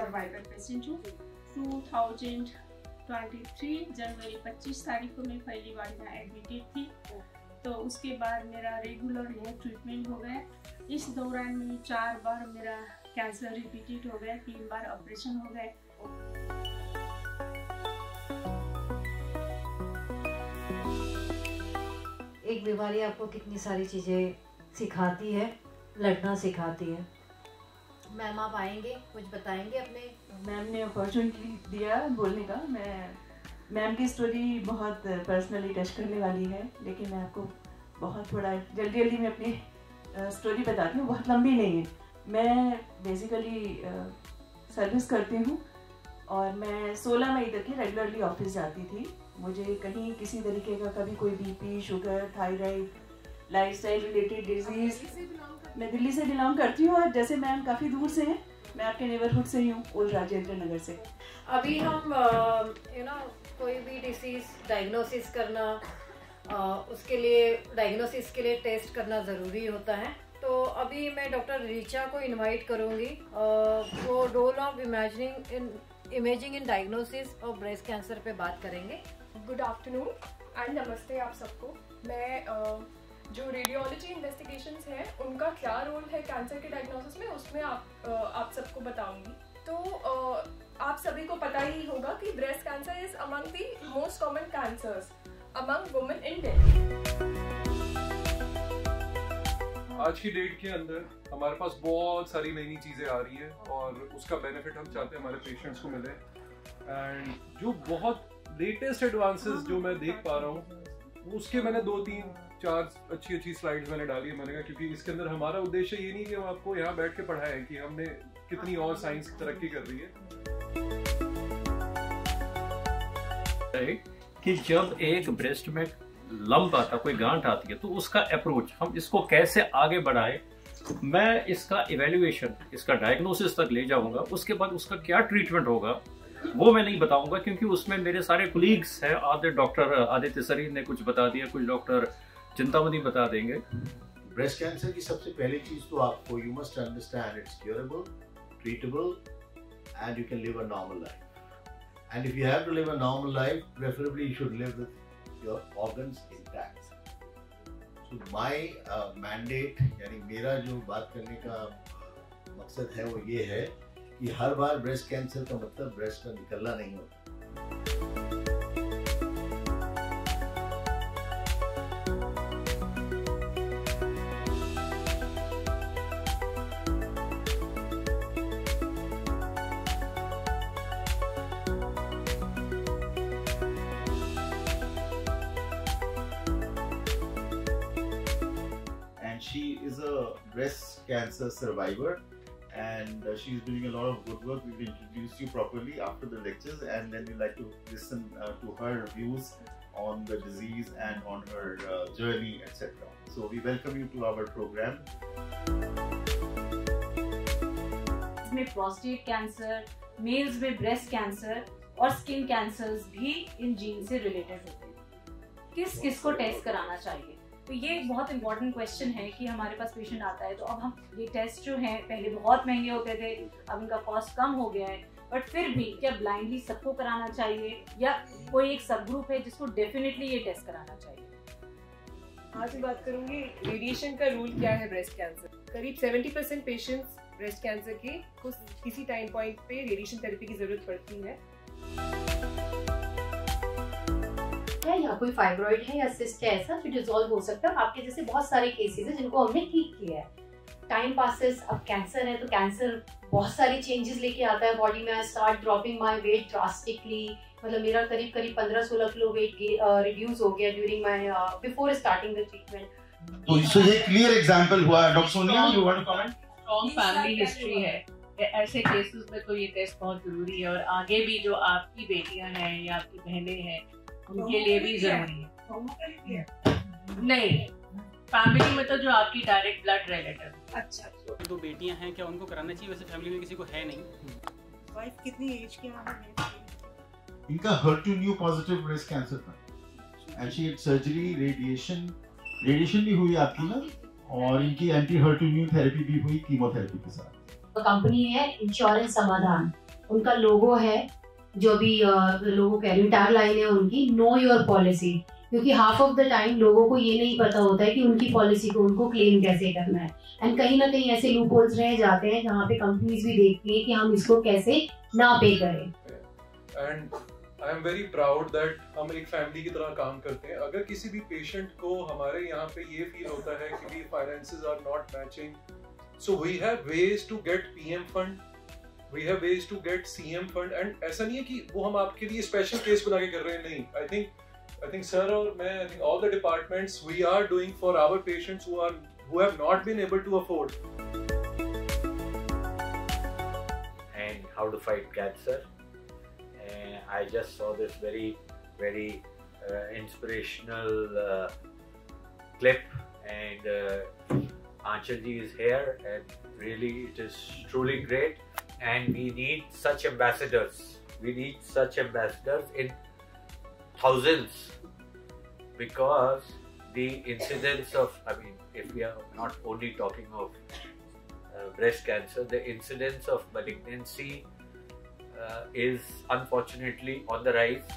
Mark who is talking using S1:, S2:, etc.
S1: Survival patient हूँ। 2023 जनवरी 25 तारीख को मैं पहली बार यहाँ एडमिटेड थी, तो उसके बाद मेरा रेगुलर यहाँ ट्रीटमेंट हो गया। इस दौरान में 4 बार मेरा कैंसर रिपीटेड हो गया, 3 बार ऑपरेशन हो गए।
S2: एक बीमारी आपको कितनी सारी चीज़ें सिखाती है, लड़ना सिखाती है। मैम आप आएंगे, कुछ बताएंगे अपने।
S3: मैम ने अपॉर्चुनिटी दिया बोलने का। मैम की स्टोरी बहुत पर्सनली टच करने वाली है, लेकिन मैं आपको बहुत थोड़ा जल्दी में अपनी स्टोरी बताती हूँ, बहुत लंबी नहीं है। मैं बेसिकली सर्विस करती हूँ और मैं 16 मई तक ही रेगुलरली ऑफिस जाती थी। मुझे कहीं किसी तरीके का कभी कोई BP, sugar, thyroid, lifestyle related disease. मैं दिल्ली से बिलोंग करती हूँ और जैसे मैम काफ़ी दूर से हैं, मैं आपके नेबरहुड से ही हूँ, ओल्ड राजेंद्र नगर से।
S2: अभी हम कोई भी डिसीज डायग्नोसिस करना, उसके लिए डायग्नोसिस के लिए टेस्ट करना ज़रूरी होता है। तो अभी मैं डॉक्टर ऋचा को इनवाइट करूँगी, वो role of imaging in diagnosis और ब्रेस्ट कैंसर पे बात करेंगे।
S4: गुड आफ्टरनून एंड नमस्ते आप सबको। मैं जो रेडियोलॉजी इन्वेस्टिगेशंस हैं उनका क्या रोल है कैंसर के डायग्नोसिस में, उसमें आप सबको बताऊंगी। तो आप सभी को पता ही होगा कि breast cancer is among the most common cancers among women in Delhi.
S5: आज की डेट के अंदर हमारे पास बहुत सारी नई चीज़ें आ रही हैं और उसका बेनिफिट हम चाहते हैं हमारे पेशेंट्स को मिले। एंड जो बहुत लेटेस्ट एडवांसेस जो मैं देख पा रहा हूँ, उसके मैंने 2-3-4 अच्छी स्लाइड्स मैंने डाली है। मैंने कहा क्योंकि इसके अंदर हमारा उद्देश्य ये नहीं कि हम आपको यहाँ बैठ के पढ़ाएं कि हमने कितनी और साइंस तरक्की कर रही है।
S6: कि जब एक ब्रेस्ट में लंप आता, कोई गांठ आती है, तो उसका अप्रोच हम इसको कैसे आगे बढ़ाएं, मैं इसका इवेल्युएशन, इसका डायग्नोसिस तक ले जाऊंगा। उसके बाद उसका क्या ट्रीटमेंट होगा वो मैं नहीं बताऊंगा, क्योंकि उसमें मेरे सारे कोलीग्स हैं। आधे डॉक्टर आदित्य सरी ने कुछ बता दिया, कुछ डॉक्टर चिंतामणि बता देंगे।
S7: ब्रेस्ट कैंसर की सबसे पहली चीज तो आपको you must understand it's curable, treatable and you can live a normal life. And if you have to live a normal life, preferably you should live with your organs intact. So my mandate, यानी मेरा जो बात करने का मकसद है वो ये है कि हर बार ब्रेस्ट कैंसर का मतलब ब्रेस्ट का निकलना नहीं होता। And she is a breast cancer survivor. And she's doing a lot of good work. We will introduce you properly after the lectures, and then we like to listen to her views on the disease and on her journey, etc. So we welcome you to our program.
S8: में prostate cancer, mails में breast cancer और skin cancers भी इन gene से related होते हैं। किस को test कराना चाहिए, तो ये एक बहुत इंपॉर्टेंट क्वेश्चन है कि हमारे पास पेशेंट आता है तो अब हम ये टेस्ट जो हैं पहले बहुत महंगे होते थे, अब इनका कॉस्ट कम हो गया है, बट फिर भी क्या ब्लाइंडली सबको कराना चाहिए या कोई एक सब ग्रुप है जिसको डेफिनेटली ये टेस्ट कराना चाहिए?
S4: आज मैं बात करूंगी रेडिएशन का रूल क्या है ब्रेस्ट कैंसर। करीब 70% पेशेंट्स ब्रेस्ट कैंसर के किसी टाइम पॉइंट पे रेडिएशन थेरेपी की जरूरत पड़ती है।
S9: या कोई फाइब्रॉइड है या सिस्ट है ऐसा जो डिसॉल्व हो सकता है। आपके जैसे बहुत सारे केसेस हैं जिनको हमने ठीक किया है। टाइम पासेस, अब कैंसर है तो कैंसर बहुत सारी चेंजेस लेके आता है बॉडी में। I start dropping my weight drastically, मतलब मेरा करीब 15-16 किलो वेट रिड्यूस हो गया during my before starting the treatment.
S10: तो ये क्लियर एग्जांपल हुआ। Doctor Sonia, you want to comment?
S11: Strong family history है, ऐसे केसेस में तो ये टेस्ट बहुत जरूरी है, और आगे भी जो आपकी बेटियां हैं या आपकी बहनें हैं उनके लिए भी जरूरी है। नहीं, फैमिली में तो जो आपकी डायरेक्ट ब्लड रिलेटिव। अच्छा,
S12: दो बेटियां हैं, क्या उनको कराना चाहिए? वैसे फैमिली में किसी को है नहीं।
S13: वाइफ कितनी एज की है?
S10: इनका HER2 पॉजिटिव ब्रेस्ट कैंसर था and she had surgery, radiation भी हुई आपकी ना, और इनकी एंटी HER2 थेरेपी भी हुई कीमोथेरेपी के साथ।
S9: कंपनी है इंश्योरेंस समाधान, उनका लोगो है, जो भी लोगों का टैग लाइन है उनकी, नो योर पॉलिसी। क्योंकि हाफ ऑफ द टाइम लोगों को ये नहीं पता होता है कि उनकी पॉलिसी को उनको क्लेम कैसे करना है, एंड कहीं ना कहीं ऐसे लूप होल्स रह जाते हैं जहाँ पे कंपनीज भी देखती हैं कि हम इसको कैसे ना पे करें।
S5: And I am very proud that हम एक फैमिली की तरह काम करते हैं। अगर किसी भी पेशेंट को हमारे यहाँ पे ये फील होता है कि भी finances are not matching, so we have ways to get PM fund, we have ways to get CM fund. And ऐसा नहीं है कि वो हम आपके लिए स्पेशल केस बना के कर रहे हैं, नहीं। आई थिंक सर और मैं, I think all the departments, we are doing for our patients who have not been able to afford.
S14: And how to fight cancer. And I just saw this very inspirational clip, and Aanchal ji is here, and really it is truly great, and we need such ambassadors. We need such ambassadors in thousands, because the incidence of, I mean, if we are not only talking of breast cancer, the incidence of malignancy is unfortunately on the rise.